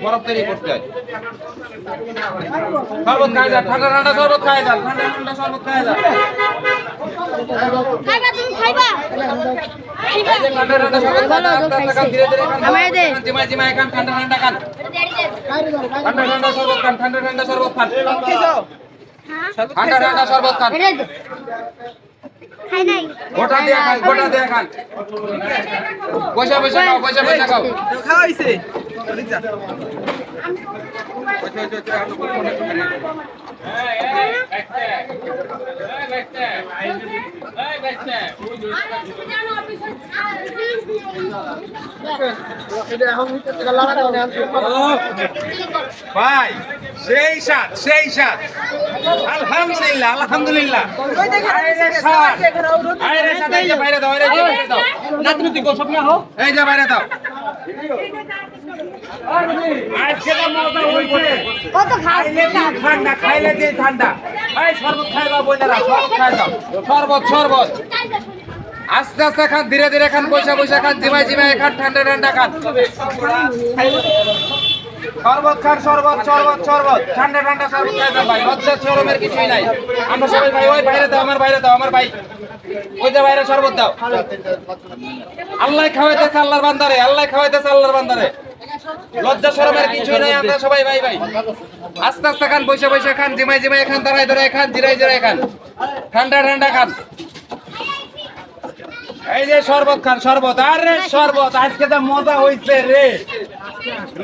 বরফ তৈরি করতে হয়। শরবত খায় যান, ঠান্ডা ঠান্ডা শরবত খায় যান, ঠান্ডা ঠান্ডা শরবত খায় যান। ঠান্ডা ঠান্ডা শরবত খান, ধীরে ধীরে খান, জিমায় জিমায় খান, ঠান্ডা ঠান্ডা খান, ঠান্ডা ঠান্ডা শরবত খান, ঠান্ডা ঠান্ডা শরবত খান, ঠান্ডা ঠান্ডা শরবত খান। গোটা দিয়ে খান, গোটা দিয়ে খান, বসে বসে খাও, বসে বসে খাও। খাওয়াইছে ভাই সেই স্বাদ, সেই স্বাদ, আলহামদুলিল্লাহ আলহামদুলিল্লাহ। বাইরে দাও, এই যে বাইরে দাও। ঠান্ডা খাইলে দিয়ে ঠান্ডা, শরবত খাইবা বইনারা, শরবত খাই দাও, শরবত শরবত। আস্তে আস্তে খান, ধীরে ধীরে খান, বসে বসে খান, জিমায় জিমায় খান, ঠান্ডা ঠান্ডা খান। শরবত খান, শরবত শরবত শরবত, ঠান্ডা ঠান্ডা শরবত খাই দাও ভাই, লজ্জার শরমের কিছুই নাই। আমরা সবাই ভাই, ওই বাইরে দাও, আমার বাইরে দাও, আমার ভাই ওই যে বাইরে শরবত দাও। আল্লাহ খাওয়াইতেছে আল্লাহর বান্দারে, আল্লাহ খাওয়াইতেছে আল্লাহর বান্দারে, লজ্জা শরমের কিছুই নাই। আমরা সবাই ভাই ভাই, আস্তে আস্তে খান, বসে বসে খান, জিমায় জিমায় খান, দাঁড়ায় দাঁড়ায় খান, জিরায় জিরায় খান, ঠান্ডা ঠান্ডা খান। এই যে শরবত খান, শরবত। আরে শরবত আজকে যা মজা হইছে রে,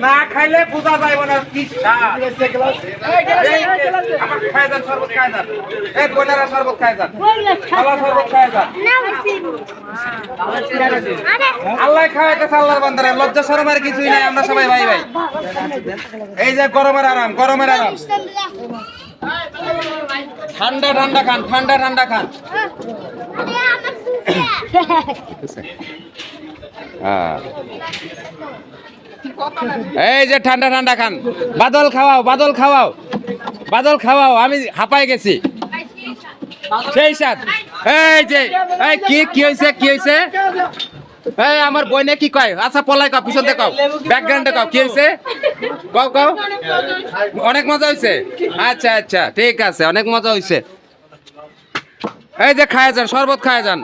না খাইলে বোঝা যাইব না কি স্বাদ। খায় যান, শরবত খায় যান, এই বোনেরা শরবত খায় যান, খালা শরবত খায় যান। আল্লাহ খাওয়াইতেছে আল্লাহর বান্দারে, লজ্জা শরমের কিছুই নাই। আমরা সবাই ভাই ভাই, এই যে গরমের আরাম, গরমের আরাম, ঠান্ডা ঠান্ডা খান, ঠান্ডা ঠান্ডা খান। এই যে ঠান্ডা ঠান্ডা খান, বাদল খাওয়াও, বাদল খাওয়াও, বাদল খাওয়াও। আমি হাঁপাই গেছি, সেই সাথ। এই যে এই কি হয়েছে, কি হয়েছে? এই আমার বইনে কি কয়? আচ্ছা পলাই কাও, পিছন দিয়ে কাও, ব্যাকগ্রাউন্ডে কাও, কি হয়েছে? কাও কাও। অনেক মজা হয়েছে, আচ্ছা আচ্ছা ঠিক আছে, অনেক মজা হয়েছে। এই যে খায় যান, শরবত খায় যান।